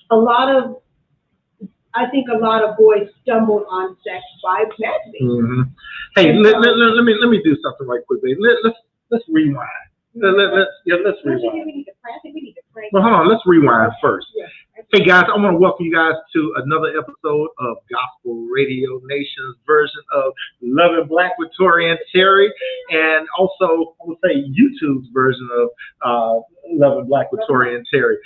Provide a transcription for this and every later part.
I think a lot of boys stumbled on sex by magazines. Mm-hmm. Hey, let me do something right quick, baby. Let's rewind. Let's rewind. We need to pray. Well, hold on. Let's rewind first. Hey guys, I want to welcome you guys to another episode of Gospel Radio Nation's version of Loving Black with Tory and Terry, and also I would say YouTube's version of Loving Black with Tory and Terry.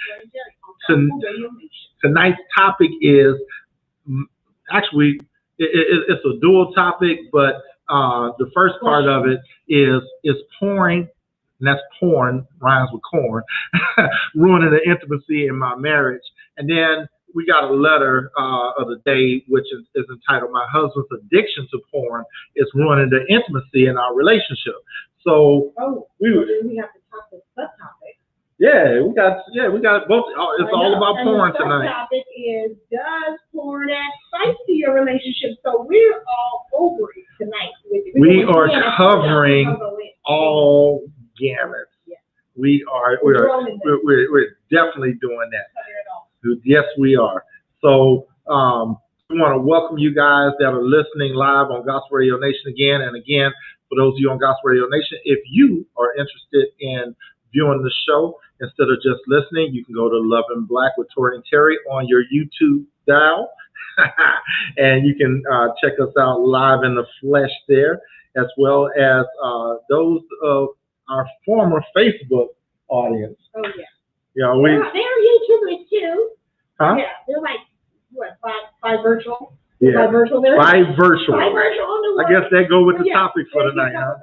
Tonight's topic is actually it's a dual topic, but the first part of it is pouring. And that's porn, rhymes with corn, ruining the intimacy in my marriage. And then we got a letter of the day, which is entitled, My Husband's Addiction to Porn is Ruining the Intimacy in Our Relationship. So we have to talk the subtopic. Yeah, we got both. It's all about porn tonight. The subtopic is, does porn add spice to your relationship? So we're all over it tonight. We are covering all gamut. Yeah. We're definitely doing that. Yes, we are. So we want to welcome you guys that are listening live on Gospel Radio Nation again and again. For those of you on Gospel Radio Nation, if you are interested in viewing the show instead of just listening, you can go to Loving Black with Tory and Terry on your YouTube dial, and you can check us out live in the flesh there, as well as those of our former Facebook audience. Oh yeah. Yeah, they're YouTubers too. Huh? Yeah, they're like what, by virtual. Yeah. By virtual. By virtual. I guess that go with the topic for tonight, huh?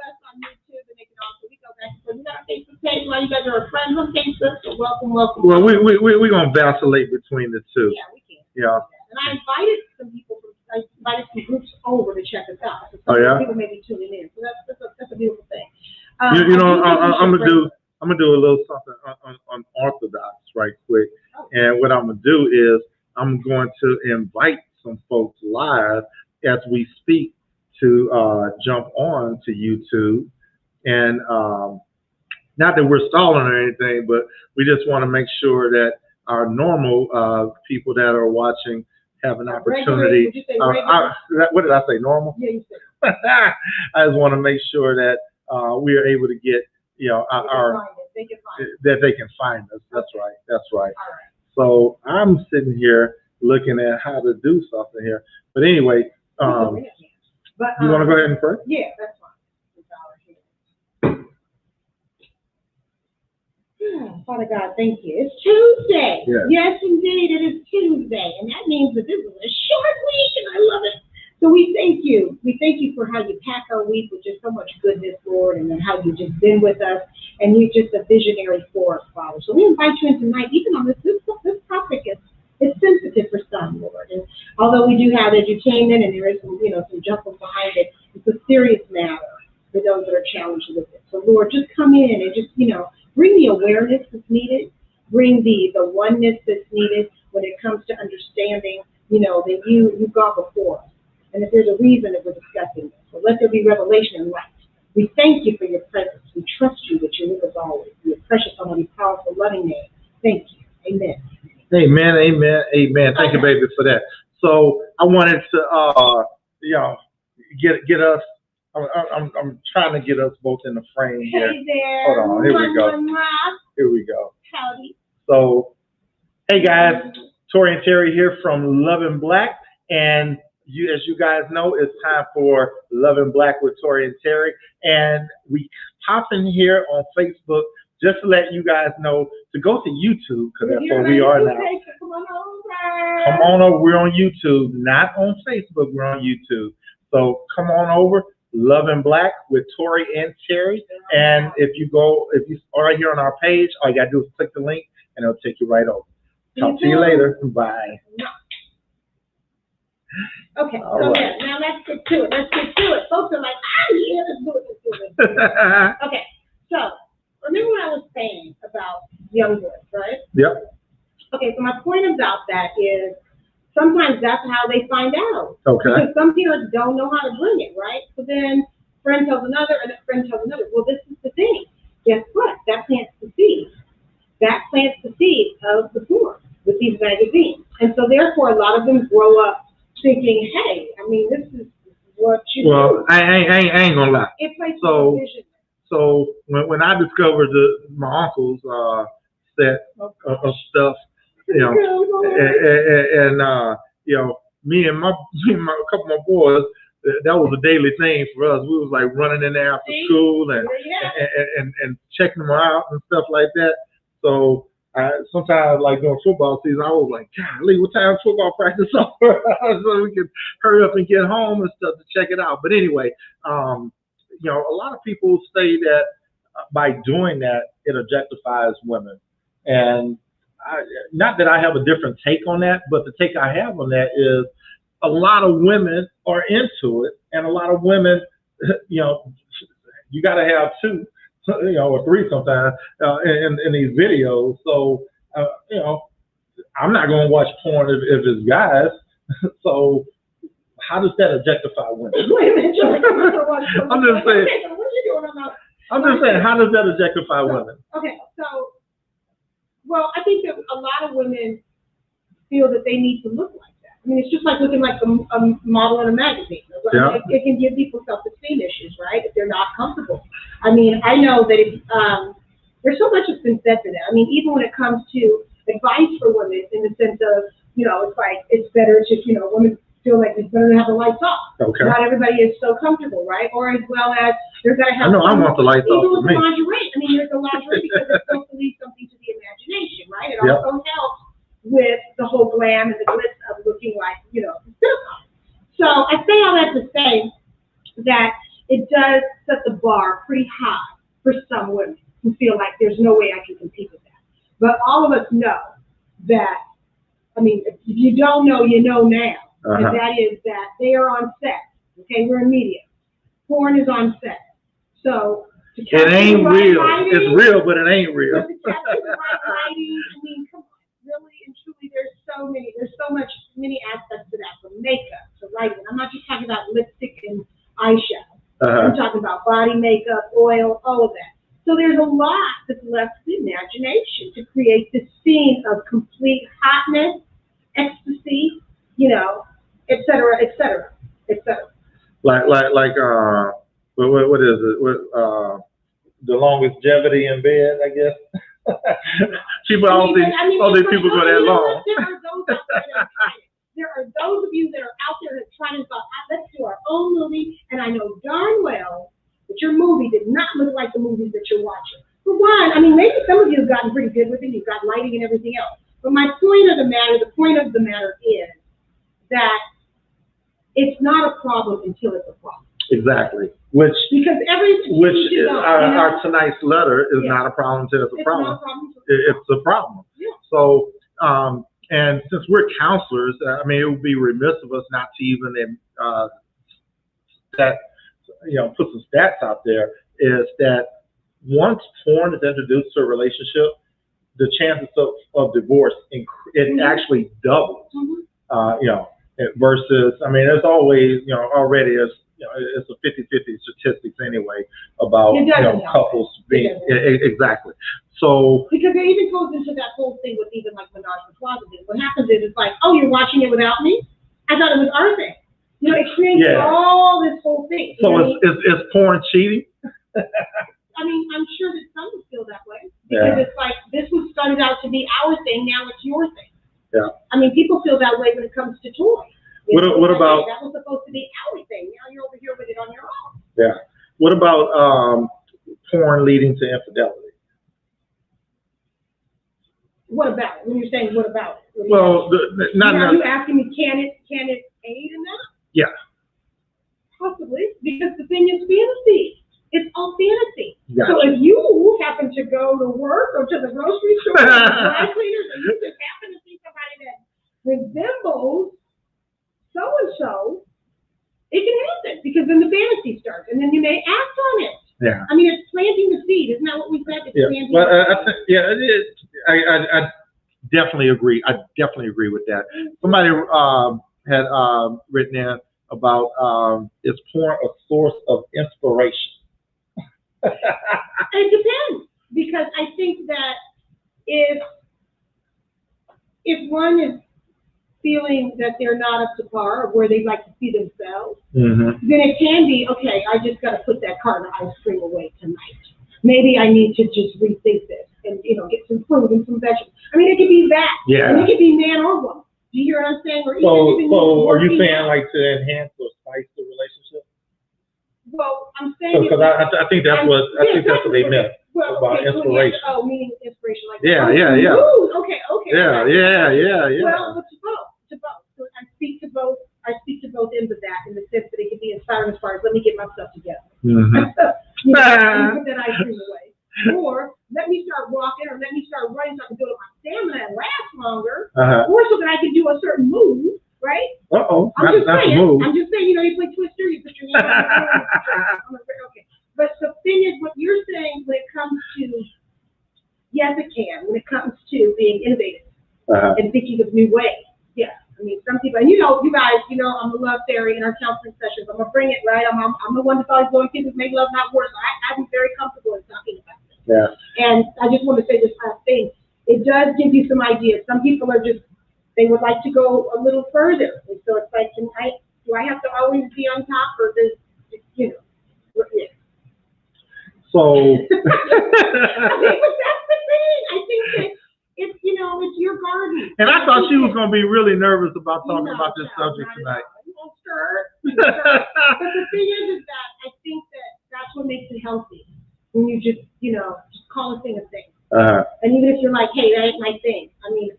We got a Facebook page. Well, you guys are friends on Facebook, so welcome. Well, we're gonna vacillate between the two. Yeah, we can. Yeah. And I invited some groups over to check us out. So people may be tuning in. So that's a beautiful thing. I'm gonna do a little something unorthodox right quick. And what I'm gonna do is I'm going to invite some folks live as we speak to jump on to YouTube. And not that we're stalling or anything, but we just want to make sure that our normal people that are watching have an opportunity. What did I say? Normal? Yeah, you said. I just want to make sure that we are able to get, that they can find us. That's right. That's right. All right. So I'm sitting here looking at how to do something here. But anyway, you want to go ahead and pray? Yeah, that's fine. Father God, thank you. It's Tuesday. Yes, indeed, it is Tuesday. And that means that this is a short week, and I love it. So we thank you. We thank you for how you pack our week with just so much goodness, Lord, and then how you've just been with us, and you're just a visionary for us, Father. So we invite you in tonight, even on this topic is sensitive for some, Lord. And although we do have edutainment and there is some, some jumping behind it, it's a serious matter for those that are challenged with it. So Lord, just come in and just, bring the awareness that's needed, bring the oneness that's needed when it comes to understanding, that you've gone before us. And if there's a reason that we're discussing this, so let there be revelation and light. We thank you for your presence. We trust you that you're with us always. In your precious, almighty, powerful, loving name. Thank you. Amen. Amen. Amen. Amen. Thank you, baby, for that. So I wanted to, get us. I'm trying to get us both in the frame here. Hey there. Hold on. Here we go. Here we go. Howdy. So, hey guys, Tory and Terry here from Loving Black, and as you guys know, it's time for Loving Black with Tory and Terry, and we pop in here on Facebook just to let you guys know to go to YouTube, because that's where we are now. Come on over. Come on over. We're on YouTube, not on Facebook. We're on YouTube. So come on over. Loving Black with Tory and Terry. And if you are right here on our page, all you gotta do is click the link and it'll take you right over. Talk to you later. Bye. Okay, so right. Now let's get to it. Folks are like, yeah, let's do it. Okay, so remember what I was saying about young boys, right? Yep. Okay, so my point about that is sometimes that's how they find out. Okay. Because some parents don't know how to bring it, right? So then friend tells another, and a friend tells another. Well, this is the thing. Guess what? That plants the seed. That plants the seed of the porn. with these magazines. And so therefore, a lot of them grow up thinking, hey, I mean, this is what you do. Well, I ain't gonna lie. It plays a vision. So when I discovered my uncle's set of stuff, you know, and you know, me and a couple of my boys, that was a daily thing for us. We was like running in there after school and checking them out and stuff like that. So sometimes, like during football season, I was like, golly, what time is football practice over? So we could hurry up and get home and stuff to check it out. But anyway, you know, a lot of people say that by doing that, it objectifies women. And not that I have a different take on that, but the take I have on that is a lot of women are into it, and a lot of women, you know, you got to have two, you know, or three sometimes in these videos. So, you know, I'm not going to watch porn if it's guys. So, how does that objectify women? Wait a minute, I'm just saying. What are you doing about? I'm just saying, how does that objectify women? Okay, so, well, I think that a lot of women feel that they need to look like that. I mean, it's just like looking like a model in a magazine. Yeah. It can give people self-esteem issues, right, if they're not comfortable. I mean, I know that there's so much that's been said to that. I mean, even when it comes to advice for women in the sense of, you know, it's like it's better to, you know, women feel like it's better to have the lights off. Okay. Not everybody is so comfortable, right? Or as well as there's got to have. I know I want the lights off for me. Even with the lingerie. I mean, there's the lingerie because it's supposed to leave something to the imagination, right? It also helps with the whole glam and the glitz of looking like, you know, silicone. So I say all that to say that it does set the bar pretty high for some women who feel like there's no way I can compete with that. But all of us know that, I mean, if you don't know, you know now. And that is that they are on set. Okay, we're in media. Porn is on set. So it ain't real. It's real, but it ain't real. To capture the right lighting, I mean, come on. Really and truly, there's so many aspects to that, from makeup to lighting. I'm not just talking about lipstick and eyeshadow. I'm talking about body makeup, oil, all of that. So there's a lot that's left to the imagination to create this scene of complete hotness, ecstasy, you know, et cetera, et cetera, et cetera. Like what is it? The longevity in bed, I guess. People, all these people go that long. There are those of you that are out there that trying to go, let's do our own movie, and I know darn well that your movie did not look like the movies that you're watching. For one, I mean, maybe some of you have gotten pretty good with it, you've got lighting and everything else. But the point of the matter is that it's not a problem until it's a problem. Exactly. Because our tonight's letter is not a problem until it's a problem. Not a problem. It's a problem. Yeah. So, and since we're counselors, I mean, it would be remiss of us not to even put some stats out there. Is that once porn is introduced to a relationship, the chances of divorce actually doubles. You know, versus, I mean, there's always, you know, already it's a 50-50 statistics anyway about couples being exactly. So because it even goes into that whole thing with even like menage a trois. What happens is it's like, oh, you're watching it without me? I thought it was our thing. You know, it creates all this whole thing. So is porn cheating? I mean, I'm sure that some would feel that way because it's like this was started out to be our thing, now it's your thing. Yeah. I mean, people feel that way when it comes to toys. What about that was supposed to be our thing? Now you're over here with it on your own. Yeah. What about porn leading to infidelity? What about it? When you're saying what about it? Well, are you asking me can it aid in that? Yeah. Possibly, because the thing is fantasy. It's all fantasy. Gotcha. So if you happen to go to work or to the grocery store or to dry cleaners and you just happen to see somebody that resembles so-and-so, it can happen because then the fantasy starts and then you may act on it. Yeah. I mean, it's planting the seed. Isn't that what we said? It's planting well, the seed. it is. I definitely agree. I definitely agree with that. Somebody had written in about is porn a source of inspiration? It depends, because I think that if if one is feeling that they're not up to par or where they'd like to see themselves, then it can be, okay, I just got to put that carton of ice cream away tonight. Maybe I need to just rethink this and, get some fruit and some vegetables. I mean, it could be that. Yeah. And it could be man or woman. Do you hear what I'm saying? Or so are you saying like to enhance or spice the relationship? Well, I'm saying because I think that's what they meant about inspiration. Meaning inspiration, like yeah. Ooh, okay. Yeah. Well, to both. So I speak to both ends of that in the sense that it can be inspiring as far as let me get myself together. Let me put that ice cream away, or let me start walking, or let me start running so I can build up my stamina and last longer, or so that I can do a certain move. Right? I'm just saying, you play Twister, you put your hand on the okay. But the thing is, what you're saying when it comes to, yes, it can, when it comes to being innovative and thinking of new ways. Yeah. I mean, some people, and you guys, I'm a love fairy in our counseling sessions. I'm going to bring it, right? I'm the one that's always going, kids make love, not war. So I'm very comfortable in talking about this. Yeah. And I just want to say this last thing. It does give you some ideas. Some people are just, they would like to go a little further. And so it's like, do I have to always be on top, or does, yeah. So. I think that's the thing. I think that it's your garden. And I thought she was going to be really nervous about talking about this subject tonight. But the thing is that I think that's what makes it healthy. When you just call a thing a thing. And even if you're like, hey, that ain't my thing. I mean,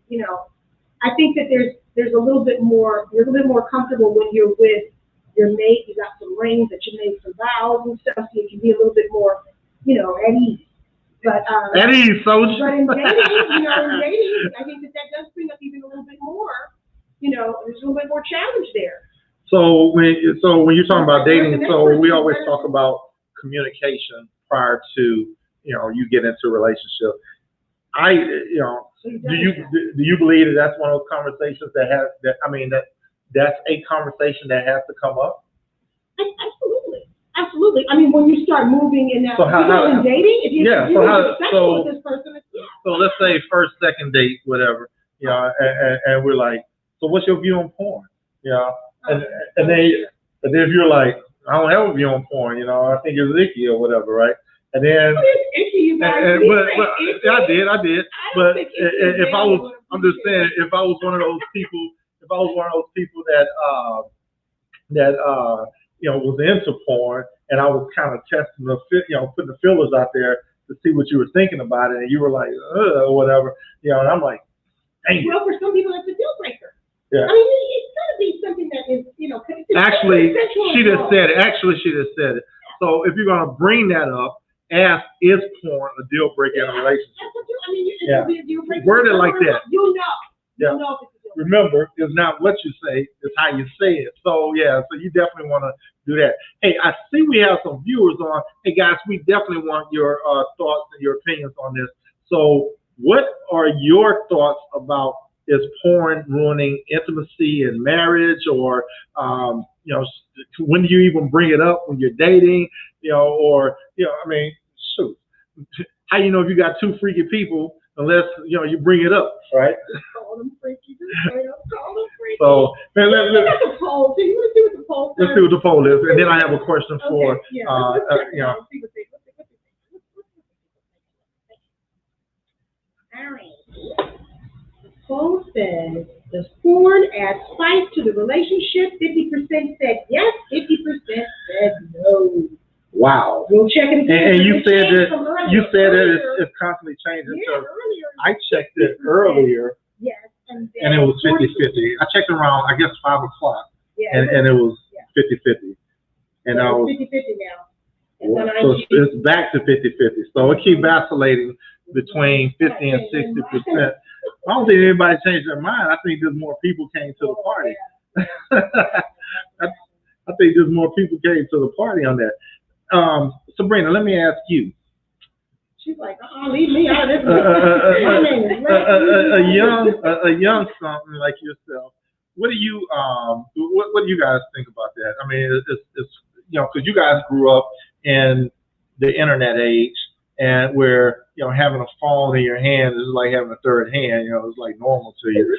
I think that there's a little bit more, you're a little bit more comfortable when you're with your mate. You got some rings that you made some vows and stuff, so you can be a little bit more, at ease. But at ease, so. But in dating, I think that does bring up even a little bit more. There's a little bit more challenge there. So when you're talking about dating, so we always talk about communication prior to you get into a relationship. Do you believe that that's one of those conversations that's a conversation that has to come up? Absolutely. I mean, when you start moving in that, in dating, if you're sexual with this person, so let's say first, second date, whatever, and we're like, so what's your view on porn? And then if you're like, I don't have a view on porn, I think it's icky or whatever, right? And then, I did. But if I was, I'm just saying, if I was one of those people that was into porn, and I was kind of testing putting the feelers out there to see what you were thinking about it, and you were like, or whatever, and I'm like, dang. Well, for some people, it's a deal breaker. Yeah. I mean, it's got to be something that is, Actually, she just said it. So if you're gonna bring that up, ask, is porn a deal breaker in a relationship? I mean, it'll be a deal breaker. Word it like that. You'll know. You'll know if it's a deal breaker. Remember, it's not what you say, it's how you say it. So so you definitely want to do that. Hey, I see we have some viewers on. Hey guys, we definitely want your thoughts and your opinions on this. So what are your thoughts about, is porn ruining intimacy in marriage, or when do you even bring it up when you're dating, I mean, shoot, how you know if you got two freaky people unless you bring it up, right? Call them freaky. Call them freaky. So let's the poll. So you want to see what the poll says? Let's see what the poll is, and then I have a question for let's check it out. All right. The poll says, does porn add spice to the relationship? 50% said yes, 50% said no. Wow. We'll check it again. And you said that it's constantly changing. Yeah, so I checked it earlier. Yes. And it was 50-50. I checked around, I guess, 5 o'clock. Yeah, and it was 50-50. And I was 50-50 now. So it's back to 50-50. So it keeps vacillating between 50 and 60%. I don't think anybody changed their mind. I think there's more people came to the party. I think there's more people came to the party on that. Sabrina, let me ask you. She's like, leave me out of this. A young something like yourself. What do you guys think about that? I mean, it's because you guys grew up in the internet age, and where having a phone in your hand is like having a third hand. It's like normal to you.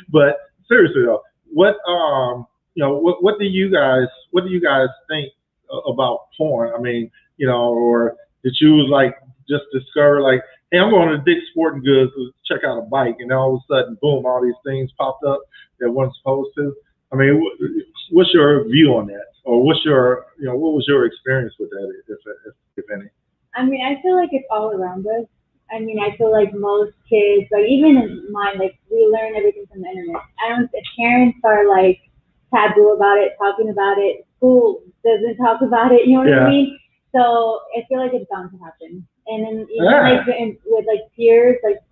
But seriously though, what what do you guys think about porn? I mean, or did you like just discover like, hey, I'm going to Dick's Sporting Goods to check out a bike, and all of a sudden, boom, all these things popped up that wasn't supposed to? I mean, what's your view on that, or what's your, what was your experience with that, if any? I mean, I feel like it's all around us. I mean, I feel like most kids, like even in mine, like we learn everything from the internet. If parents are like taboo about it, talking about it, school doesn't talk about it, you know what I mean? So I feel like it's bound to happen. And then even like with like peers, like,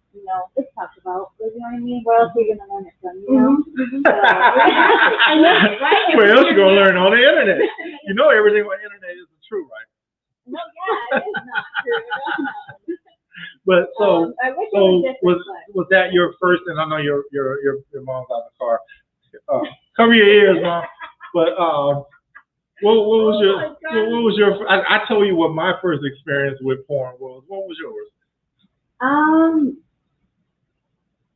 it's talked about, you know what I mean? Where else are you gonna learn it from, So, I know, right? Where else you gonna learn on the internet? Everything on the internet isn't true, right? No, yeah, it is not true. But I wish it was was that your first? And I know your mom's out in the car. Cover your ears, Mom. But what was your? I told you what my first experience with porn was. What was yours?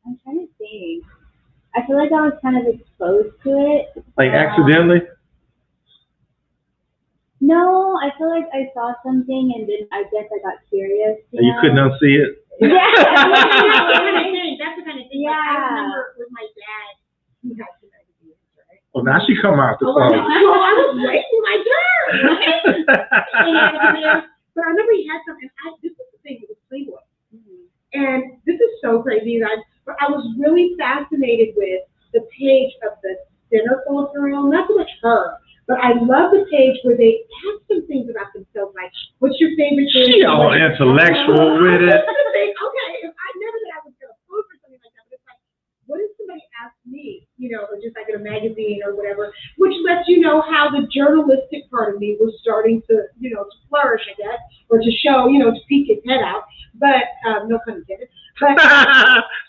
I'm trying to think. I feel like I was kind of exposed to it. Like accidentally? No, I feel like I saw something and then I guess I got curious. And you couldn't unsee it? Yeah. That's the kind of thing. Yeah. Like, I remember with my dad, he had some magazines, right? Well, now she come out the closet. Well, I was waiting my turn, right? But I remember he had some, and this is the thing with Playboy. And this is so crazy, you guys. But I was really fascinated with the page of the centerfold girl, not so much her, but I love the page where they have some things about themselves, like, what's your favorite thing? She all intellectual with it. Okay, if I never that I was going to post or something like that, but it's like, what if somebody asked me, or just like in a magazine or whatever, which lets you know how the journalistic part of me was starting to, to flourish, I guess, or to show, to peek its head out. But, no pun intended. But,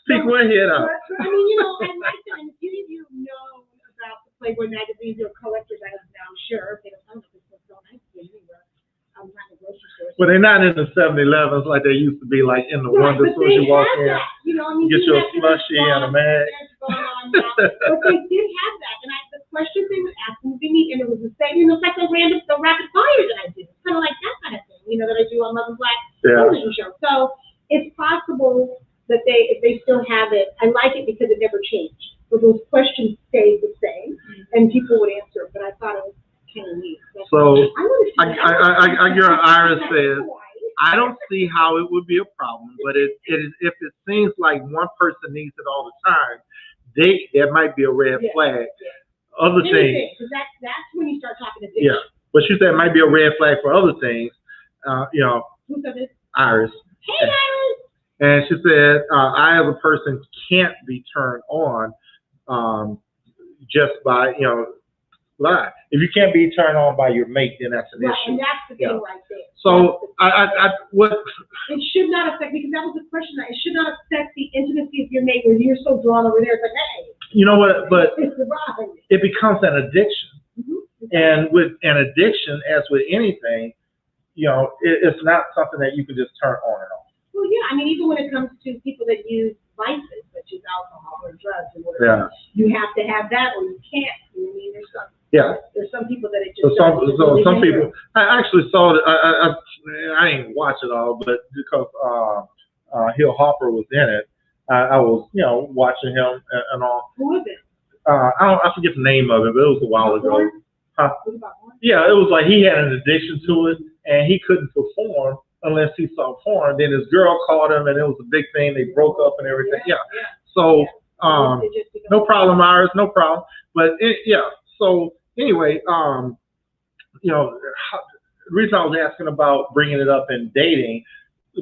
peek my head out. But, I mean, I like that. And if any of you know about the Playboy magazines or collectors items now, I'm sure. If they don't know this stuff, don't I see it anywhere. I'm not in the grocery store. Well, they're not in the 7-Elevens like they used to be, like in the ones as soon as you walk in. You get your slushie and a mag. But they did have that. And the question they would ask me, and it was the same, it's like the rapid fire that I do. It's kind of like that kind of thing, that I do on Love and Black television show. So it's possible that if they still have it, I like it because it never changed. But those questions stayed the same, and people would answer. But I thought it was kind of neat. So your Iris says, I don't see how it would be a problem, but if it seems like one person needs it all the time, that might be a red flag. Other things, because that's when you start talking addiction. Yeah, but she said it might be a red flag for other things. Who said this? Iris. Hey, Iris. And she said, I as a person can't be turned on just by lie. If you can't be turned on by your mate, then that's an issue. And that's the thing right there. So what? It should not affect, because that was the question. It should not affect the intimacy of your mate where you're so drawn over there. It's like, hey. You know what? But it becomes an addiction. And with an addiction, as with anything, it's not something that you can just turn on and off. Well, yeah. I mean, even when it comes to people that use vices, such as alcohol or drugs or whatever, you have to have that or you can't. I mean, there's some people that it just some people. I actually saw it. I didn't watch it all, but because Hill Hopper was in it, I was watching him and all. Who is it? I forget the name of it, but it was a while ago. Yeah, it was like he had an addiction to it, and he couldn't perform unless he saw porn. Then his girl called him, and it was a big thing. They broke up and everything. So no problem, Iris, no problem. But so anyway, the reason I was asking about bringing it up in dating,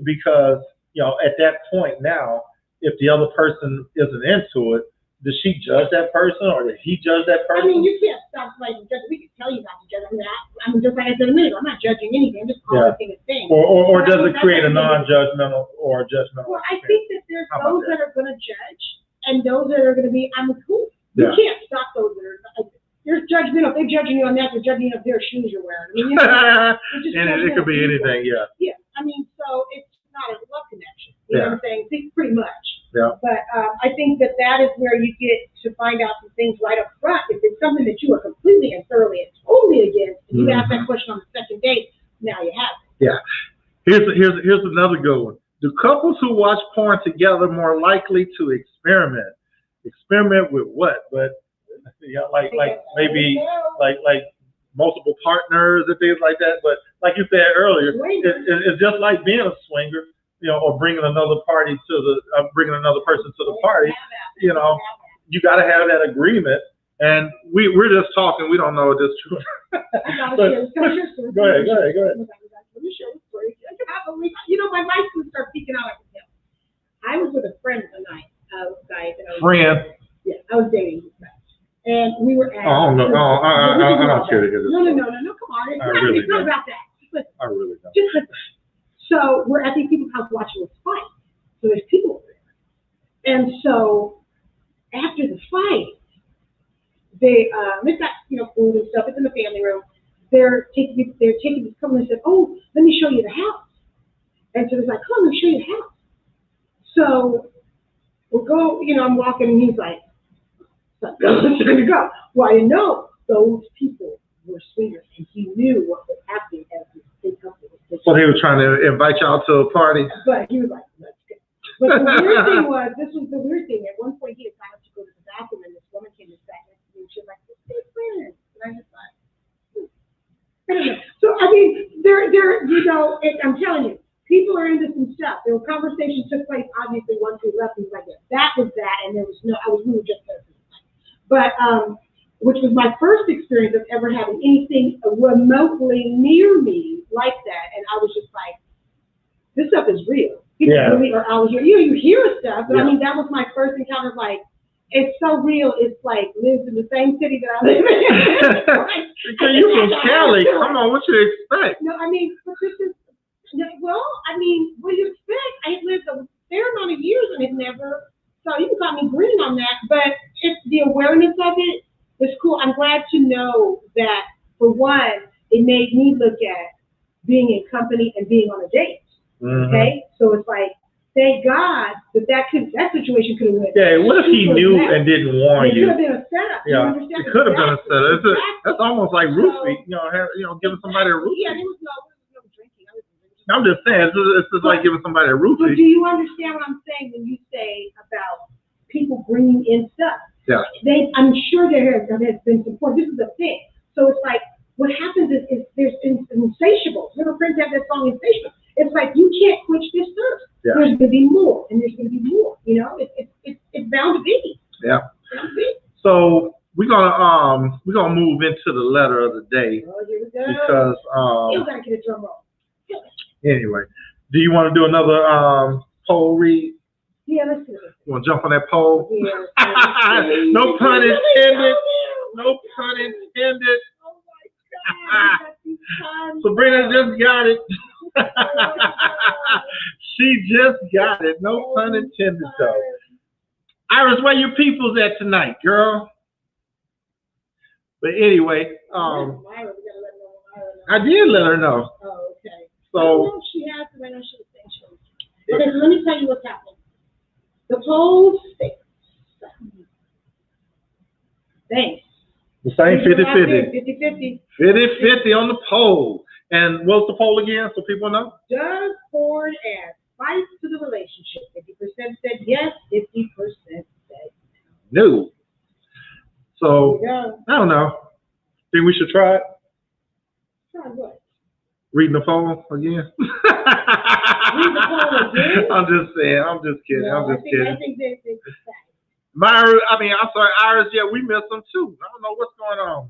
because at that point now, if the other person isn't into it, does she judge that person, or does he judge that person? I mean, you can't stop we can tell you not to judge. I mean, just like I said a minute ago, I'm not judging anything. I'm just calling thing a thing. Or does it create a non-judgmental or judgmental? Well, I think that there's those that are going to judge, and those that are going to be, I'm cool. You can't stop those that are. There's judgmental. If they're judging you on that, they're judging you on their shoes you're wearing. I mean, and it could be anything, Yeah. I mean, so You know what I'm saying? Pretty much. Yeah. But I think that is where you get to find out some things right up front. If it's something that you are completely and thoroughly and totally against, and you ask that question on the second date, now you have it. Yeah. Here's another good one. Do couples who watch porn together more likely to experiment? Experiment with what? But yeah, like maybe like multiple partners and things like that. But like you said earlier, it's just like being a swinger, or bringing another party to bringing another person to the party. You got to have that agreement. And we're just talking. We don't know if this is true. Go ahead. Let me share a story. My life would start peeking out like a tail. I was with a friend one night, guys. Yeah, I was dating this guy. And we were at... I don't care to hear this. No, come on. It's not about that. Listen, I really don't. Just listen. So we're at these people's house watching this fight. So there's people there. And so after the fight, they've got, food and stuff. It's in the family room. They're taking this couple and said, "Oh, let me show you the house." And so it's like, "Come on, let me show you the house." So we'll go, I'm walking and he's like, "Let's go." Well, I know those people were swingers and he knew what was happening as his company. So he was trying to invite y'all to a party? But he was like, "Let's go." But the weird thing was, this was the weird thing. At one point he had gone up to go to the bathroom and this woman came and sat next to me and she was like, "Let's be friends." And I just thought, so, I mean, I'm telling you, people are into some stuff. There were conversations took place, obviously, once we left, and like, that was that, and we were just there. But, which was my first experience of ever having anything remotely near me like that, and I was just like, this stuff is real. People really are out here. You hear stuff, but I mean, that was my first encounter of like, it's so real. It's like lives in the same city that I live in. You from Cali? Come on, what you expect? No, I mean, but this is what do you expect? I lived a fair amount of years and it never. So you can call me green on that, but it's the awareness of it is cool. I'm glad to know that for one, it made me look at being in company and being on a date. Okay, so it's like. Thank God that situation could have went. Yeah, what if he knew and didn't warn you? It could have been a setup. Yeah, it could have been a setup. That's almost like roofie. Giving somebody a roofie. Yeah, there was no drinking. I'm just saying, it's just like giving somebody a roofie. But do you understand what I'm saying when you say about people bringing in stuff? Yeah. I'm sure there has been support. This is a thing. So it's like what happens is there's insatiable. Remember, Prince had that song Insatiable. It's like you can't quench this thirst. Yeah. There's going to be more, and there's going to be more. It's bound to be. Yeah. So we're gonna move into the letter of the day. Oh, here we go. Because you gotta get a drum roll. Anyway, do you want to do another poll read? Yeah, let's do it. You want to jump on that poll? Yeah. No pun intended. No pun intended. Oh my God. Sabrina just got it. She just got it. No pun intended, though. Iris, where your people's at tonight, girl? But anyway, I did let her know. Oh, okay. So I don't know if she has, because I know she was saying she was. Okay, so let me tell you what's happening. The poll sticks. Thanks. The same 50-50. 50-50. 50-50 on the poll. And what's the poll again, so people know? Does porn add spice to the relationship? 50% said yes, 50% said no. So, I don't know. Think we should try it? Try what? Reading the poll again? Read the poll again? I'm just saying. I'm just kidding. No, I'm just kidding. I think they I'm sorry, Iris. Yeah, we missed them too. I don't know what's going on.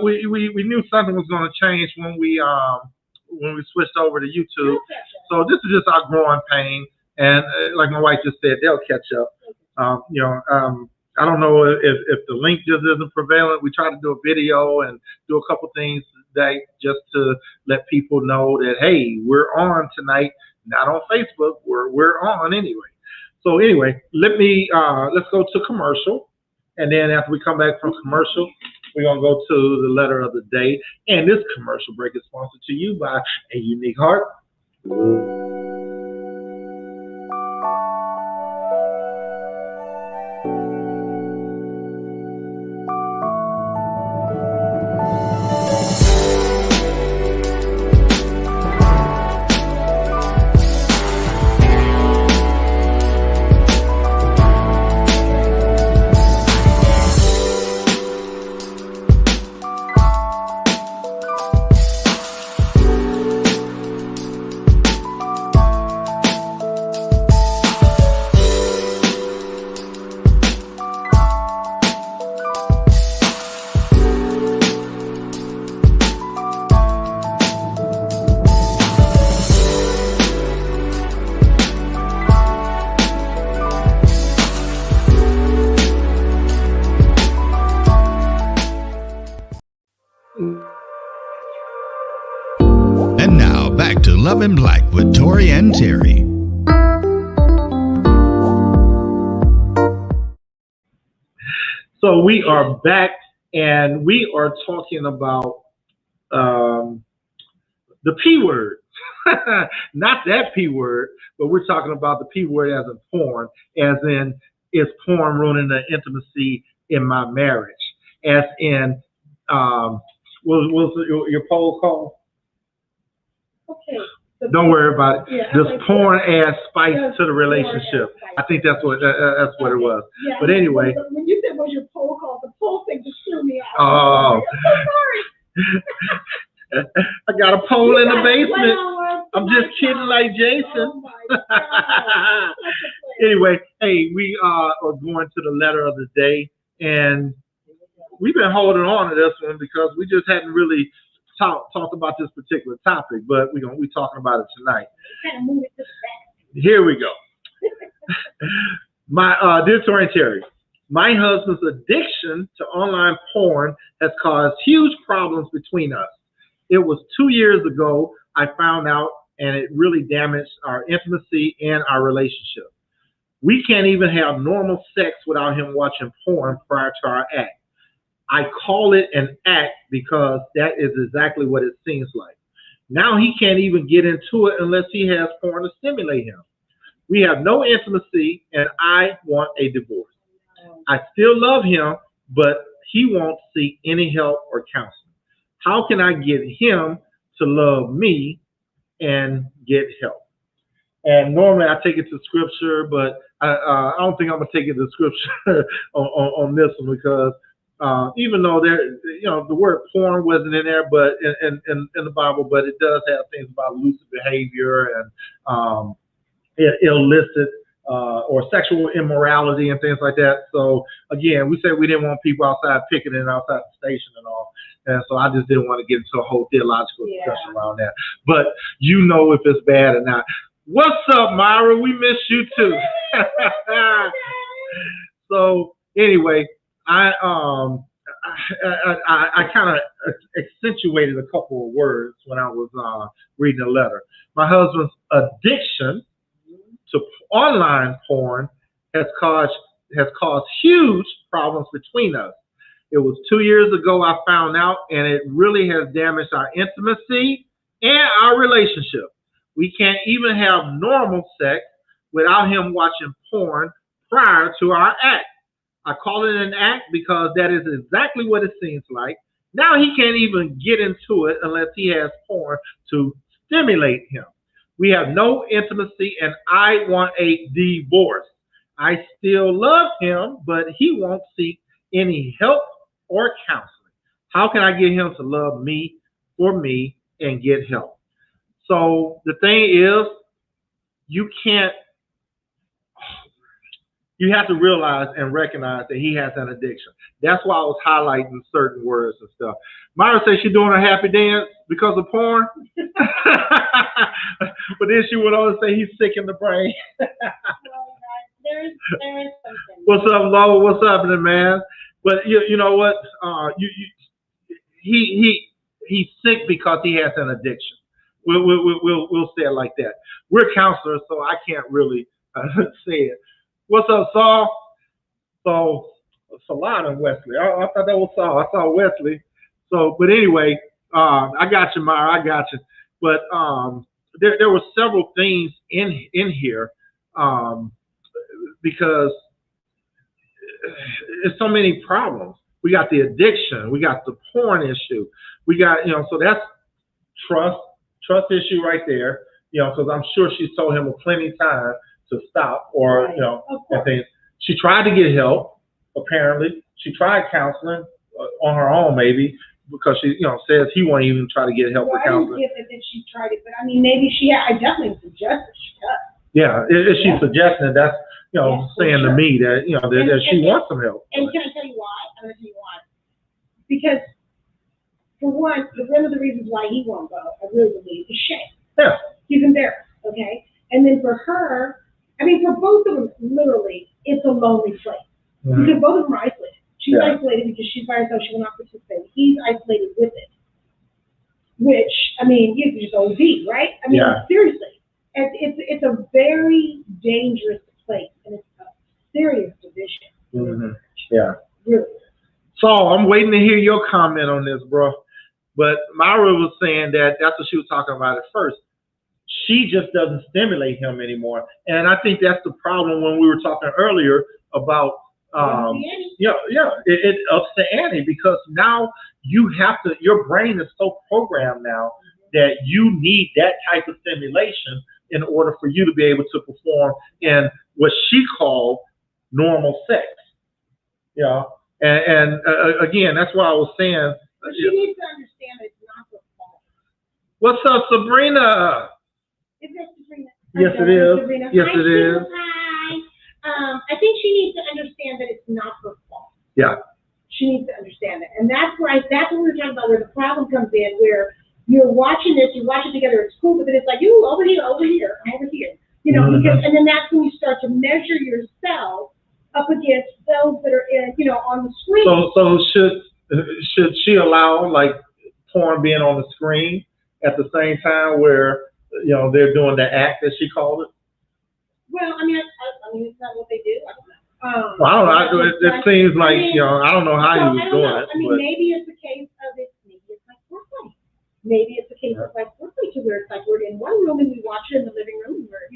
We knew something was going to change when we switched over to YouTube. So this is just our growing pain, and like my wife just said, they'll catch up. I don't know if the link just isn't prevalent. We try to do a video and do a couple things today just to let people know that hey, we're on tonight. Not on Facebook. We're on anyway. So anyway, let's go to commercial, and then after we come back from commercial, we're gonna go to the letter of the day. And this commercial break is sponsored to you by A Unique Heart. Love in Black with Tory and Teri. So we are back, and we are talking about the P word. Not that P word, but we're talking about the P word as in porn, as in, is porn ruining the intimacy in my marriage? As in, what was your poll called? Okay. Don't worry about it. Yeah, Does porn add spice to the relationship? I think that's what it was. Yeah, but anyway. When you said was your poll called, the poll thing just threw me out. Oh. I'm so sorry. I got a pole in the basement. I'm just kidding God. like Jason. Oh my God. Anyway, hey, we are going to the letter of the day, and we've been holding on to this one because we just hadn't really talked about this particular topic, but we're talking about it tonight. Kind of move it to the back. Here we go. My dear Tory Teri, my husband's addiction to online porn has caused huge problems between us. It was 2 years ago I found out, and it really damaged our intimacy and our relationship. We can't even have normal sex without him watching porn prior to our act. I call it an act because that is exactly what it seems like. Now he can't even get into it unless he has porn to stimulate him. We have no intimacy, and I want a divorce. I still love him, but he won't seek any help or counseling. How can I get him to love me and get help? And normally I take it to scripture, but I don't think I'm gonna take it to scripture on this one, because even though the word porn wasn't in there, but in the Bible, but it does have things about illicit behavior and illicit or sexual immorality and things like that. So again, we said we didn't want people outside picketing outside the station and all. And so I just didn't want to get into a whole theological discussion around that. But you know if it's bad or not. What's up, Myra? We miss you too. So anyway, I kind of accentuated a couple of words when I was reading the letter. My husband's addiction to online porn has caused huge problems between us. It was 2 years ago I found out, and it really has damaged our intimacy and our relationship. We can't even have normal sex without him watching porn prior to our act. I call it an act because that is exactly what it seems like. Now he can't even get into it unless he has porn to stimulate him. We have no intimacy, and I want a divorce. I still love him, but he won't seek any help or counseling. How can I get him to love me for me and get help? So the thing is, you have to realize and recognize that he has an addiction. That's why I was highlighting certain words and stuff. Myra says she's doing a happy dance because of porn. But then she went on to say he's sick in the brain. There is something. What's up, Lola? What's happening, man? But you know what? He's sick because he has an addiction. We'll say it like that. We're counselors, so I can't really say it. What's up, Saul? So, Salon and Wesley. I thought that was Saul. I saw Wesley. So, but anyway, I got you, Myra. I got you. But there were several things in here because there's so many problems. We got the addiction. We got the porn issue. We got, so that's trust issue right there. Because I'm sure she's told him plenty of times to stop, or and things. She tried to get help. Apparently, she tried counseling on her own, maybe because she, says he won't even try to get help or counseling. I didn't get that she tried it, but I mean, maybe I definitely suggest that she does. Yeah, if she's suggesting it, that's saying to me that that she wants some help. And can I tell you why? I'm going to tell you why. Because for one of the reasons why he won't go, I really believe, is shame. Yeah. He's embarrassed. Okay. And then for her, I mean, for both of them, literally, it's a lonely place. Mm-hmm. Because both of them are isolated. She's isolated because she's by herself. She will not participate. He's isolated with it. Which, I mean, you just OD, right? I mean, seriously. It's a very dangerous place, and it's a serious division. Mm-hmm. Yeah. Really. So I'm waiting to hear your comment on this, bro. But Myra was saying that that's what she was talking about at first. She just doesn't stimulate him anymore. And I think that's the problem when we were talking earlier about, it ups the ante because now you have to, your brain is so programmed now that you need that type of stimulation in order for you to be able to perform in what she called normal sex. Yeah. And again, that's why I was saying. But she needs to understand that it's not her fault. What's up, Sabrina? Is that Sabrina? Yes, it is. Sabrina. Yes, Hi, it is. Hi. I think she needs to understand that it's not her fault. Yeah. She needs to understand that. And that's what we were talking about, where the problem comes in, where you're watching this, you watch it together, it's cool, but then it's like, you over here, I'm over here. You know, because, and then that's when you start to measure yourself up against those that are in, on the screen. So should she allow like porn being on the screen at the same time where they're doing the act as she called it? Well, I mean, it's not what they do. I don't know. Well, I don't know. It seems like I don't know how he was doing it. I mean, maybe it's a case of maybe it's like foreplay. Maybe it's a case of like foreplay, to where it's like we're in one room and we watch it in the living room, and we're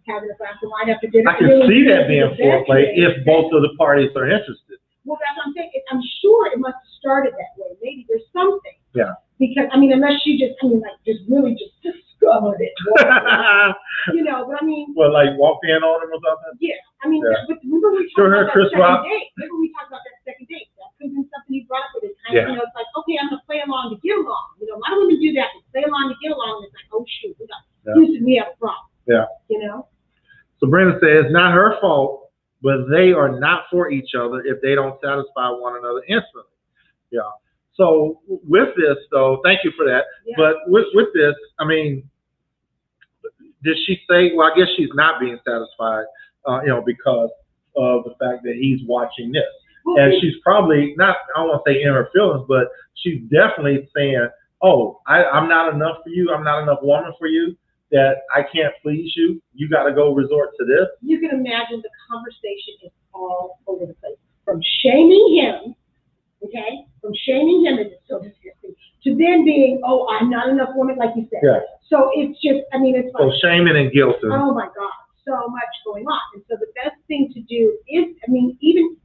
having a glass of wine after dinner. I can see that being foreplay if both of the parties are interested. Well, that's what I'm saying. I'm sure it must have started that way. Maybe there's something. Yeah. Because unless she just really discovered it. But I mean. Well, like walk in on him or something. Yeah. I mean, but remember we talked about that second date. Remember we talked about that second date. That could have been something you brought up with it. It's like, okay, I'm gonna play along to get along. A lot of women do that. They play along to get along, and it's like, oh shoot, we have a problem. Yeah. Sabrina says it's not her fault, but they are not for each other if they don't satisfy one another instantly. Yeah. So with this, though, thank you for that. Yeah. But with this, I mean, did she say? Well, I guess she's not being satisfied, because of the fact that he's watching this, and she's probably not. I don't want to say in her feelings, but she's definitely saying, "Oh, I'm not enough for you. I'm not enough woman for you. That I can't please you. You got to go resort to this." You can imagine the conversation is all over the place, from shaming him. Okay, from shaming him, it's so disgusting, to then being, oh, I'm not enough woman, like you said. Yeah. So it's just, it's like. So shaming and guilt. Oh my God, so much going on. And so the best thing to do is, even.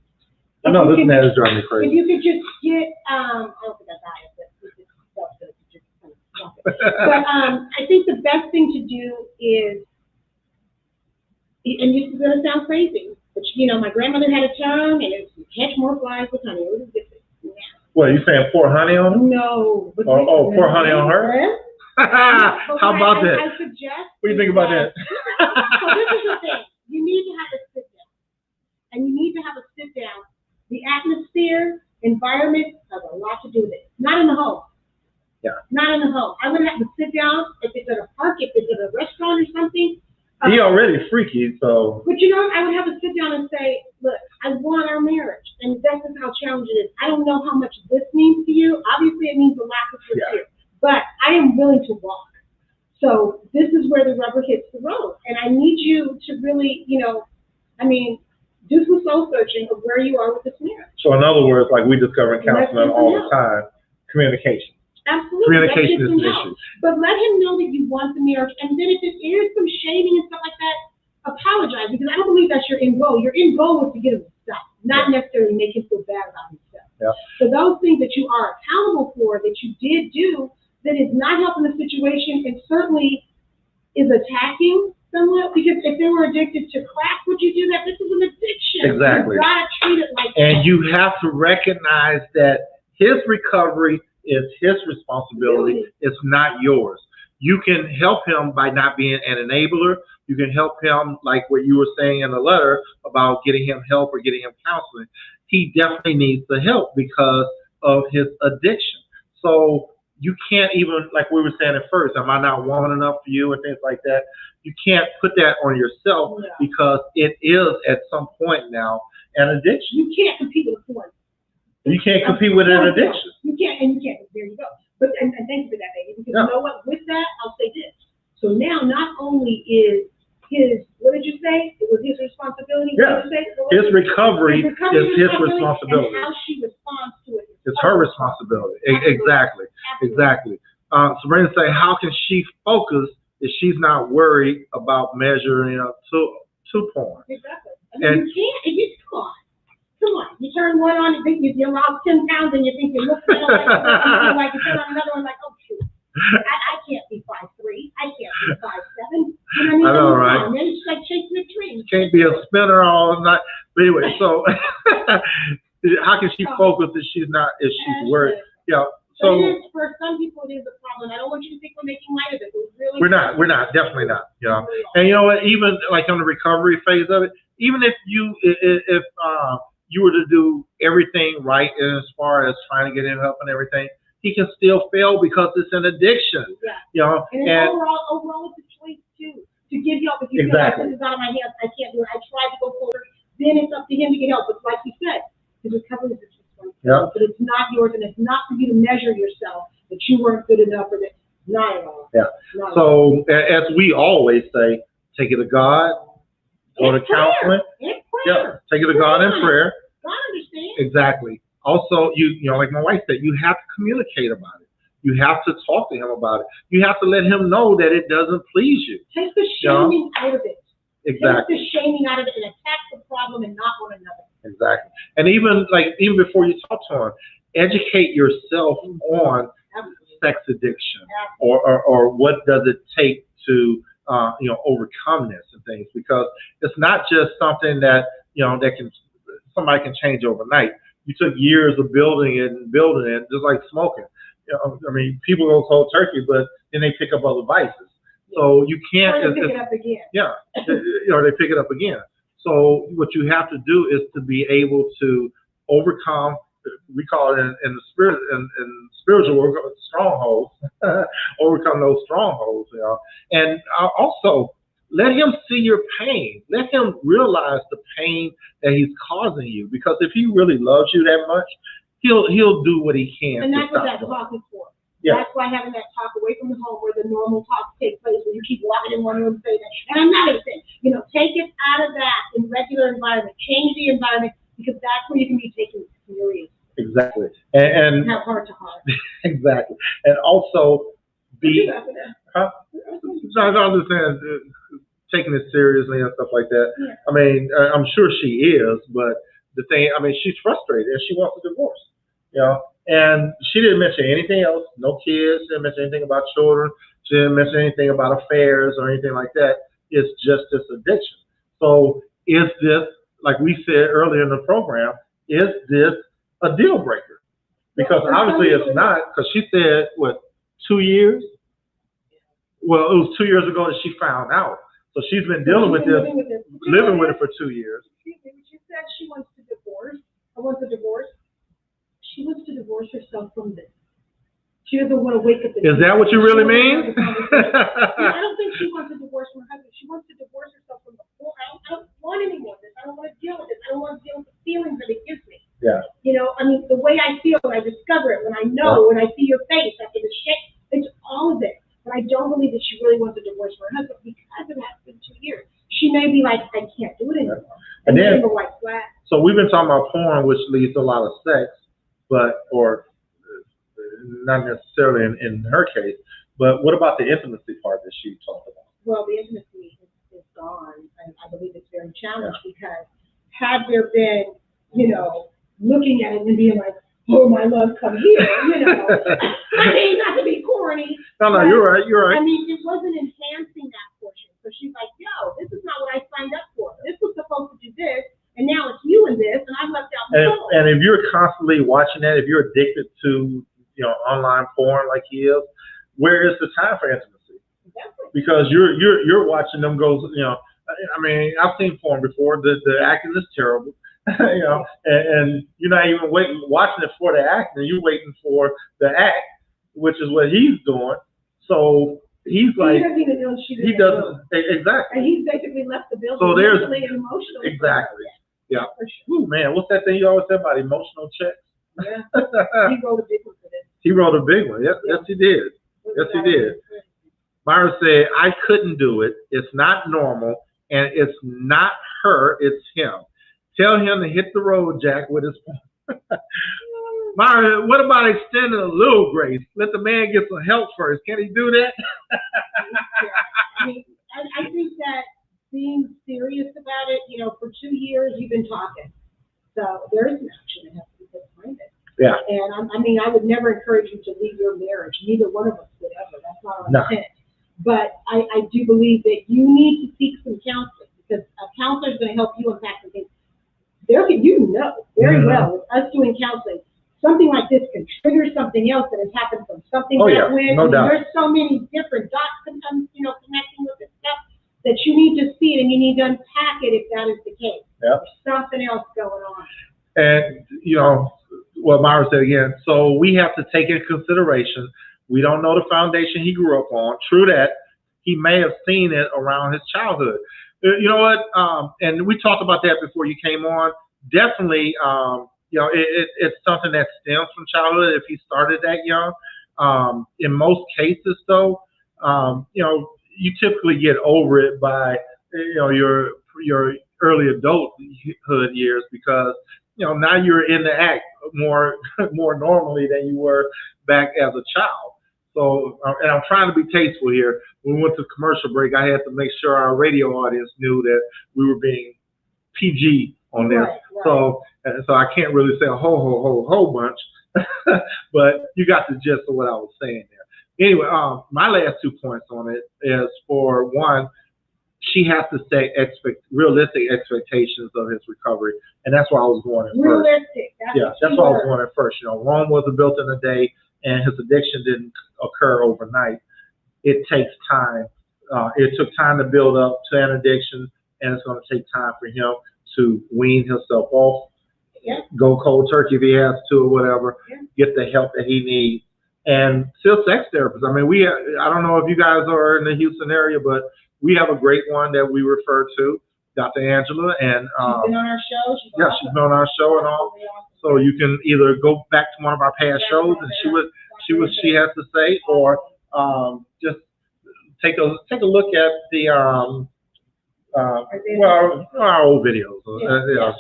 I know, this man is driving me crazy. If you could just get, I don't think I got it, but it's just stuff that just kind of stop it. But I think the best thing to do is, and this is going to sound crazy, but my grandmother had a tongue, and it's catch more flies with honey. It was different. What, are you saying pour honey on him? No. Pour honey on her? How about that? I suggest. What do you think about that? So this is the thing. You need to have a sit down. And you need to have a sit down. The atmosphere, environment has a lot to do with it. Not in the home. Yeah. Not in the home. I would have to sit down if it's at a park, if it's at a restaurant or something. He already freaky, so. But I would have to sit down and say, look, I want our marriage, and this is how challenging it is. I don't know how much this means to you. Obviously, it means a lot to you here, but I am willing to walk. So this is where the rubber hits the road, and I need you to really, do some soul searching of where you are with this marriage. So in other words, like we discover in counseling all the time, communication. Absolutely. Communication is an issue. But let him know that you want the marriage. And then if there is some shaming and stuff like that, apologize, because I don't believe that's your end goal. Your end goal was to get him to stop, not necessarily make him feel bad about himself. Yeah. So those things that you are accountable for, that you did do, that is not helping the situation and certainly is attacking somewhat, because if they were addicted to crack, would you do that? This is an addiction. Exactly. You've got to treat it like that. And you have to recognize that his recovery is his responsibility. It's not yours. You can help him by not being an enabler. You can help him, like what you were saying in the letter about getting him help or getting him counseling. He definitely needs the help because of his addiction. So you can't even, like we were saying at first, am I not woman enough for you and things like that? You can't put that on yourself because it is at some point now an addiction. You can't compete with a porn. You can't compete with an addiction. You can't, and you can't. There you go. But and thank you for that, baby. Because you know what? With that, I'll say this. So now, not only is his, what did you say? It was his responsibility. Yeah. His recovery is his responsibility. And how she responds to it. It's her responsibility. Exactly. Exactly. Sabrina say, how can she focus if she's not worried about measuring up to porn? Exactly. And you can't. Come on. You turn one on, you think you lost 10 pounds, and you think you look like you turn on another one, like, oh shoot. I can't be 5'3". I can't be 5'7". You know what I mean? I know, right? And then it's like chasing a tree. You can't be a spinner all night. But anyway, so how can she focus if she's worried? Yeah. So for some people it is a problem. I don't want you to think we're making light of it. We're not, definitely not. You know. And you know what? Even like on the recovery phase of it, even if you were to do everything right as far as trying to get in help and everything, he can still fail because it's an addiction. Yeah. You know, and overall it's a choice too. To give help, if you feel like this is out of my hands, I can't do it. I tried to go forward. Then it's up to him to get help. But like you said, his recovery is his responsibility. Yeah. But it's not yours, and it's not for you to measure yourself that you weren't good enough, or that not at all. Yeah. So as we always say, take it to God, go to counseling. In prayer. Yeah. Take it to God in prayer. God understands. Exactly. Also, you know, like my wife said, you have to communicate about it. You have to talk to him about it. You have to let him know that it doesn't please you. Take the shaming out of it. Exactly. Take the shaming out of it and attack the problem and not one another. Exactly. And even before you talk to him, educate yourself on sex addiction or what does it take to overcome this and things, because it's not just something that somebody can change overnight. You took years of building it, just like smoking. You know, I mean, people go cold turkey, but then they pick up other vices. So you can't. Or they pick it up again. Yeah, they pick it up again. So what you have to do is to be able to overcome. We call it in the spirit in spiritual work strongholds. Overcome those strongholds, and also let him see your pain. Let him realize the pain that he's causing you. Because if he really loves you that much, he'll do what he can. And that's what that talk is for. Yeah. That's why having that talk away from the home where the normal talks take place, where you keep walking in one room and say that. And I'm not going to say, take it out of that in regular environment. Change the environment, because that's where you can be taken serious. Exactly. And have heart to heart. Exactly. And also be. I was just saying, taking it seriously and stuff like that. Yeah. I mean, I'm sure she is, but the thing, I mean, she's frustrated and she wants a divorce. And she didn't mention anything else. No kids. She didn't mention anything about children. She didn't mention anything about affairs or anything like that. It's just this addiction. So is this, like we said earlier in the program, is this a deal breaker? Because obviously it's not, because she said, 2 years? Well, it was 2 years ago that she found out. So she's been living with it for 2 years. She said she wants to divorce. She wants to divorce herself from this. She doesn't want to wake up. Is that what you really mean? I don't think she wants to divorce from her husband. She wants to divorce herself from the whole. I don't want any more of this. I don't want to deal with this. I don't want to deal with the feelings that it gives me. Yeah. I mean, the way I feel when I discover it, when I know, when I see your face, I can shake. It's all of it. But I don't believe that she really wants a divorce from her husband because it has been 2 years. She may be like, I can't do it anymore. And then, a white flag. So we've been talking about porn, which leads to a lot of sex, or not necessarily in her case. But what about the intimacy part that she talked about? Well, the intimacy is gone, and I believe it's very challenged because had there been, looking at it and being like, oh, my love, come here, I mean, not to be corny. No, you're right. I mean, it wasn't enhancing that portion. So she's like, yo, this is not what I signed up for. This was supposed to do this, and now it's you and this, and I'm left out. And if you're constantly watching that, if you're addicted to, online porn like he is, where is the time for intimacy? Exactly. Because you're watching them go, I mean, I've seen porn before. The acting is terrible. And you're not even watching it for the acting. You're waiting for the act, which is what he's doing. So he's like, he doesn't even know he doesn't exactly. And he's basically left the building. So there's emotional. Exactly. Yeah. For sure. Ooh, man, what's that thing you always say about emotional checks? Yeah. He wrote a big one for this. He wrote a big one. Yes, he did. Yes, he did. Myra said, I couldn't do it. It's not normal, and it's not her, it's him. Tell him to hit the road, Jack, with his phone. Myra, what about extending a little grace? Let the man get some help first. Can he do that? I think that being serious about it, for 2 years you've been talking. So there is an action that has to be put behind it. Yeah. And I would never encourage you to leave your marriage. Neither one of us would ever. That's not our intent. But I do believe that you need to seek some counseling, because a counselor is going to help you unpack some things. Very well, with us doing counseling, something like this can trigger something else that has happened from something that went. No doubt. There's so many different dots sometimes, connecting with this stuff that you need to see it and you need to unpack it if that is the case. Yep. There's something else going on. And, what Myra said again, so we have to take into consideration, we don't know the foundation he grew up on. True that. He may have seen it around his childhood. You know what? And we talked about that before you came on. Definitely, it's something that stems from childhood if he started that young. In most cases, though, you typically get over it by, your early adulthood years, because, now you're in the act more normally than you were back as a child. So, and I'm trying to be tasteful here. When we went to commercial break, I had to make sure our radio audience knew that we were being PG on this. Right. So I can't really say a whole bunch, but you got the gist of what I was saying there. Anyway, my last 2 points on it is, for one, she has to set realistic expectations of his recovery, and that's why I was going at first. Realistic. That's why I was going at first. Rome wasn't built in a day, and his addiction didn't occur overnight. It takes time. It took time to build up to an addiction, and it's going to take time for him to wean himself off, go cold turkey if he has to or whatever, get the help that he needs. And still sex therapists. I don't know if you guys are in the Houston area, but we have a great one that we refer to, Dr. Angela. And she's been on our show. She's been on our show and all. So you can either go back to one of our past shows and see what she has to say, or just take a look at the our old videos.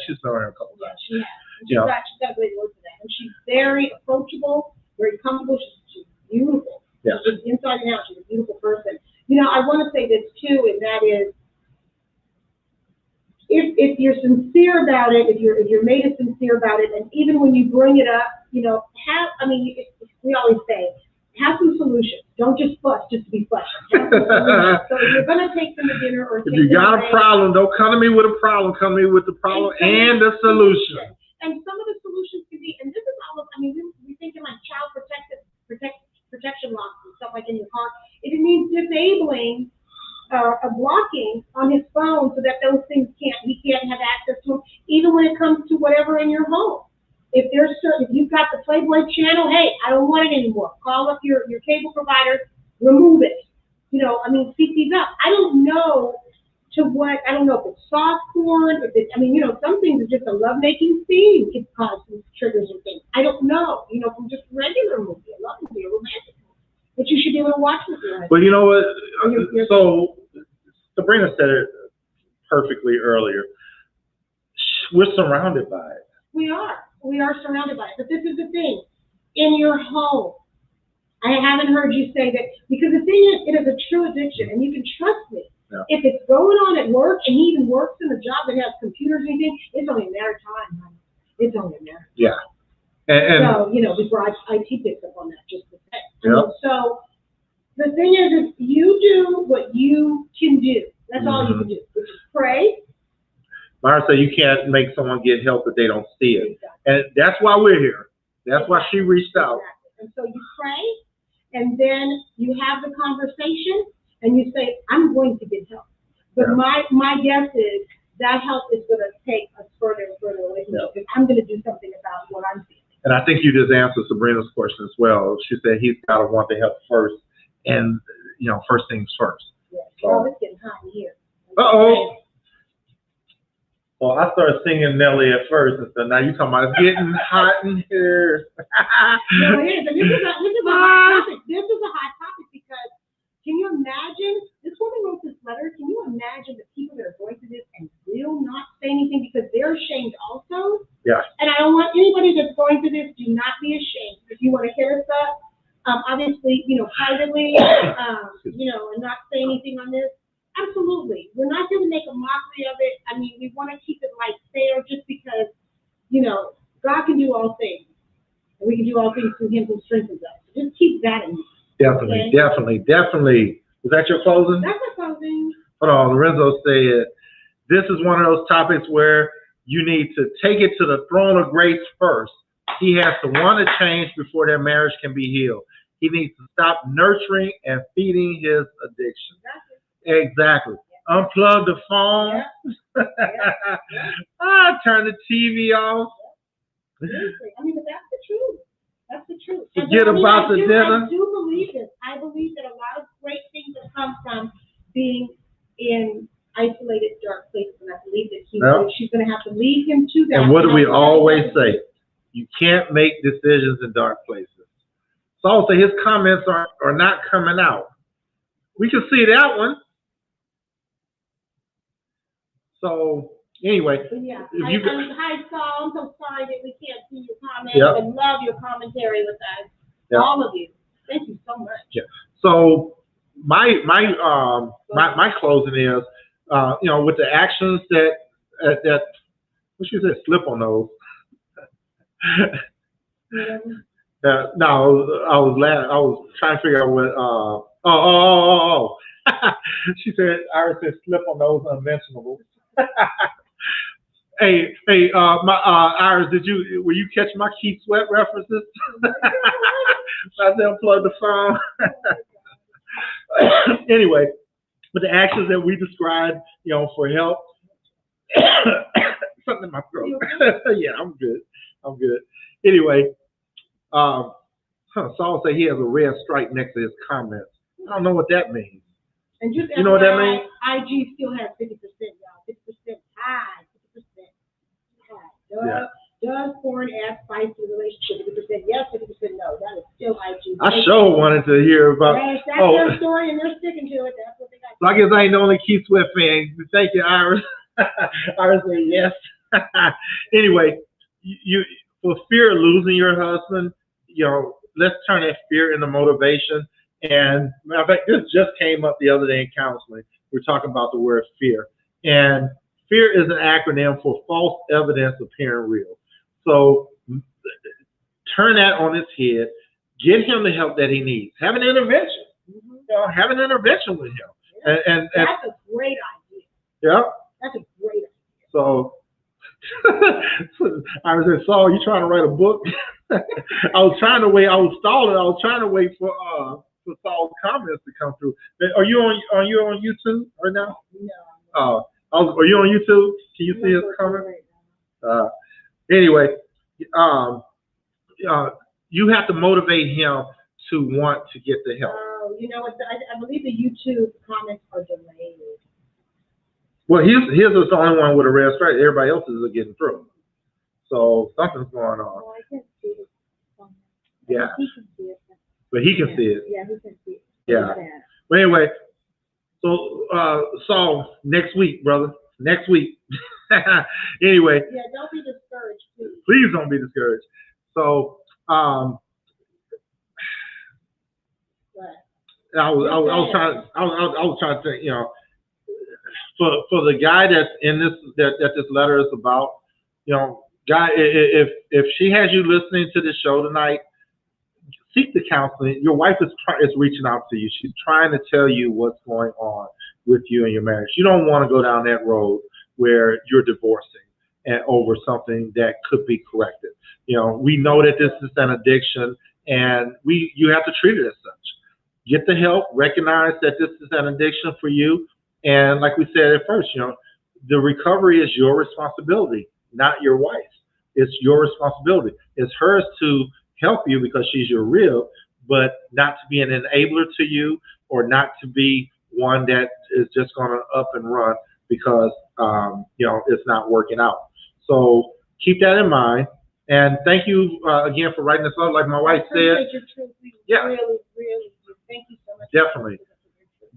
She's been on here a couple times. She has. She's got a great word for that. And she's very approachable, very comfortable. She's beautiful. Yeah. She's inside and out. She's a beautiful person. I want to say this too, and that is, if you're sincere about it, if you're made it sincere about it, and even when you bring it up, we always say, have some solutions. Don't just fuss just to be fussing. So if you're gonna take them to dinner, or if you got a problem, don't come to me with a problem. Come to me with the problem and the solution. And some of the solutions can be, and this is all of, we thinking like child protection laws and stuff like in your car. If it means disabling a blocking on his phone so that those things he can't have access to them, even when it comes to whatever in your home. If you've got the Playboy channel, hey, I don't want it anymore. Call up your cable provider, remove it. Speak these up. I don't know if it's soft porn, if it's, some things are just a lovemaking scene. It causes triggers and things. I don't know, from just a regular movie, a love movie, a romantic movie. But you should be able to watch with your husband. Well, you know what? So Sabrina said it perfectly earlier. We're surrounded by it. We are surrounded by it. But this is the thing. In your home, I haven't heard you say that, because the thing is, it is a true addiction, and you can trust me. Yeah. If it's going on at work, and he even works in a job that has computers and anything, it's only a matter of time, honey. It's only a matter of time. Yeah. And so, before IT picks up on that, just to say. So the thing is you do what you can do. That's all you can do, which is pray. Myra said you can't make someone get help if they don't see it. Exactly. And that's why we're here. That's why she reached out. Exactly. And so you pray, and then you have the conversation, and you say, I'm going to get help. But my guess is that help is going to take us further and further away from you, because I'm going to do something about what I'm feeling. And I think you just answered Sabrina's question as well. She said he's got to want the help first, and first things first. Yeah. Well, it's getting hot in here. Uh-oh. Well, I started singing Nelly at first, and so now you're talking about it's getting hot in here. No, it is. And this is a hot topic. This is a hot topic. Can you imagine? This woman wrote this letter. Can you imagine the people that are going through this and will not say anything because they're ashamed also? Yeah. And I don't want anybody that's going through this, do not be ashamed. If you want to hit us up, obviously, privately, and not say anything on this, absolutely. We're not going to make a mockery of it. I mean, we want to keep it like fair just because, God can do all things. And we can do all things through him who strengthens us. Just keep that in mind. Definitely, okay? Definitely. Is that your closing? That's my closing. Hold on, Lorenzo said, this is one of those topics where you need to take it to the throne of grace first. He has to want to change before their marriage can be healed. He needs to stop nurturing and feeding his addiction. Exactly. Unplug the phone. Turn the TV off. Seriously. I mean, but that's the truth. That's the truth. Forget about the dinner. I do believe this. I believe that a lot of great things have come from being in isolated, dark places, and I believe that she's going to have to lead him to that. And what do we always say? You can't make decisions in dark places. So I'll say his comments are not coming out. We can see that one. So anyway, hi Saul. I'm so sorry that we can't see your comments. I love your commentary with us, all of you. Thank you so much. Yeah. So my closing is, with the actions that what she said, slip on those. No, I was trying to figure out what. She said, Iris said, slip on those unmentionables. Hey, Iris, were you catching my Keith Sweat references? I said, unplug the phone. Anyway, but the actions that we described, for help. Something in my throat. Yeah, I'm good. Anyway, Saul said he has a red stripe next to his comments. I don't know what that means. And just you know what that means? IG still has 50%, y'all. 50% high. 50% high. Does porn add spice to the relationship? 50% yes, 50% no. That is still IG. I sure wanted to hear about. Yes, that's their story, and they're sticking to it. That's what they got. So I guess I ain't the only Keith Sweat fan. Thank you, Iris. Iris said yes. Anyway, you for fear of losing your husband, let's turn that fear into motivation. And in fact, this just came up the other day in counseling. We're talking about the word fear. And fear is an acronym for false evidence appearing real. So turn that on its head. Get him the help that he needs. Have an intervention. Have an intervention with him. And that's a great idea. Yeah. That's a great idea. So I was saying, Saul, you trying to write a book? I was trying to wait. I was stalling. I was trying to wait for Saul's comments to come through. Are you on YouTube right now? No. Are you on YouTube? Can you see his comment? Anyway, you have to motivate him to want to get the help. You know what? I believe the YouTube comments are delayed. Well, his is the only one with a red stripe. Everybody else's are getting through. So something's going on. Oh, I can see it. Yeah. He can see it. But he can see it. Yeah, he can see it. Yeah. But anyway, so Saul, next week, brother. Next week. Anyway. Yeah, don't be discouraged, please. Please don't be discouraged. So I was trying to think, for the guy that's in this that this letter is about, guy, if she has you listening to this show tonight, seek the counseling. Your wife is reaching out to you. She's trying to tell you what's going on with you and your marriage. You don't want to go down that road where you're divorcing and over something that could be corrected. We know that this is an addiction, and you have to treat it as such. Get the help. Recognize that this is an addiction for you, and like we said at first, the recovery is your responsibility, not your wife's. It's your responsibility. It's hers to help you because she's your rib, but not to be an enabler to you, or not to be one that is just going to up and run because it's not working out. So keep that in mind. And thank you again for writing this up. Like my wife said, Your truth. Yeah. Really, really, thank you so much. Definitely.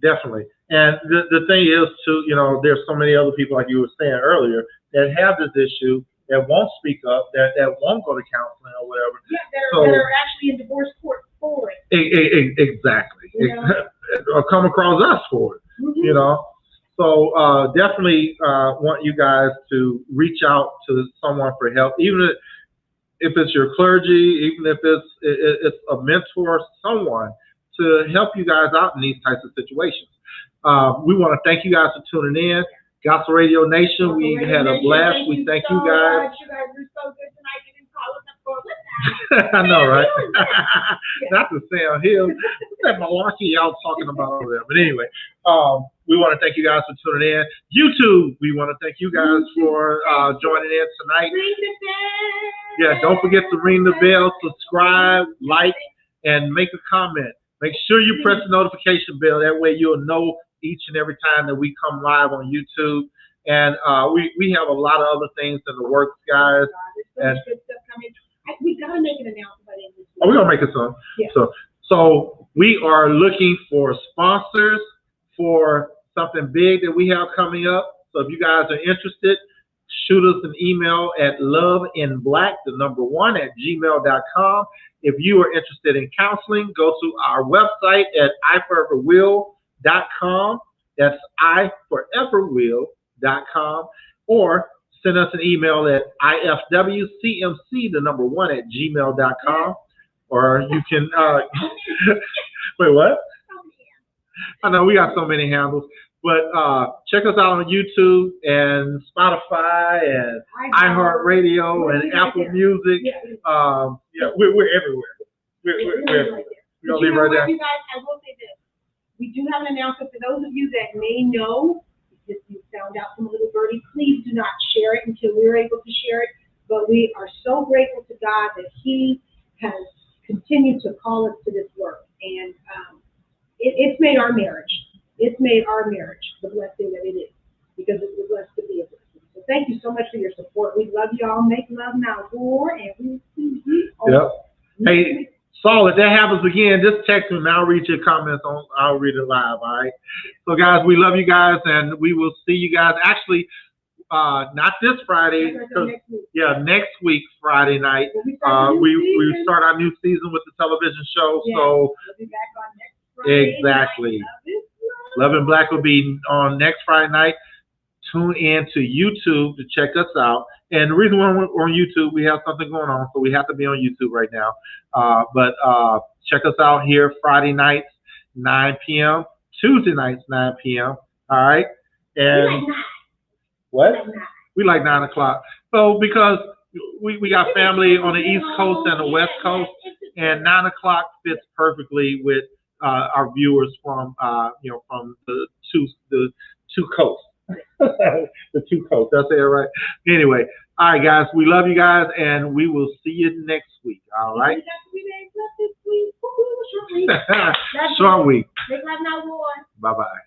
Definitely. And the thing is, too, there's so many other people, like you were saying earlier, that have this issue, that won't speak up, that won't go to counseling or whatever. Yeah, that are actually in divorce court for it. Exactly. Or come across us for it, So definitely want you guys to reach out to someone for help, even if it's your clergy, even if it's a mentor, someone to help you guys out in these types of situations. We want to thank you guys for tuning in. Gospel Radio Nation, we had a blast. We thank you guys. You guys were so good tonight. You didn't call us up for what's I know, right? Not to Sam Hill. That malarkey y'all talking about over there. But anyway, we want to thank you guys for tuning in. YouTube, we want to thank you guys for joining in tonight. Ring the bell. Yeah, don't forget to ring the bell, subscribe, like, and make a comment. Make sure you press the notification bell. That way you'll know each and every time that we come live on YouTube. And we have a lot of other things in the works, guys. There's so much good stuff coming. We gotta make an announcement by the end of this week. Oh, we're gonna make it soon. Yeah. So we are looking for sponsors for something big that we have coming up. So if you guys are interested, shoot us an email at loveinblack1@gmail.com. If you are interested in counseling, go to our website at iforeverwill.com. That's iforeverwill.com. Or send us an email at ifwcmc1@gmail.com. Or you can, wait, what? I know we got so many handles. But check us out on YouTube and Spotify and iHeartRadio and Apple Music. We're everywhere. We're everywhere. We're going to leave right there. You guys, I will say this. We do have an announcement for those of you that may know, if you found out from a little birdie, please do not share it until we're able to share it. But we are so grateful to God that He has continued to call us to this work. And it's made our marriage. It's made our marriage the blessing that it is, because we're blessed to be a blessing. So thank you so much for your support. We love y'all. Make love now, war, and we'll see you. Hey, Saul, if that happens again, just text me and I'll read your comments I'll read it live, all right? So guys, we love you guys, and we will see you guys actually not this Friday, next week Friday night. We start our new season with the television show. So we'll be back on next Friday. Exactly. Love in Black will be on next Friday night. Tune in to YouTube to check us out. And the reason we're on YouTube, we have something going on, so we have to be on YouTube right now. But check us out here Friday nights, 9 p.m., Tuesday nights, 9 p.m. All right? And what? We like 9 o'clock. So because we got family on the East Coast and the West Coast, and 9 o'clock fits perfectly with our viewers from from the two coasts. The two coasts. Did I say it right? Anyway, all right, guys. We love you guys, and we will see you next week. All right. Short week. Bye bye.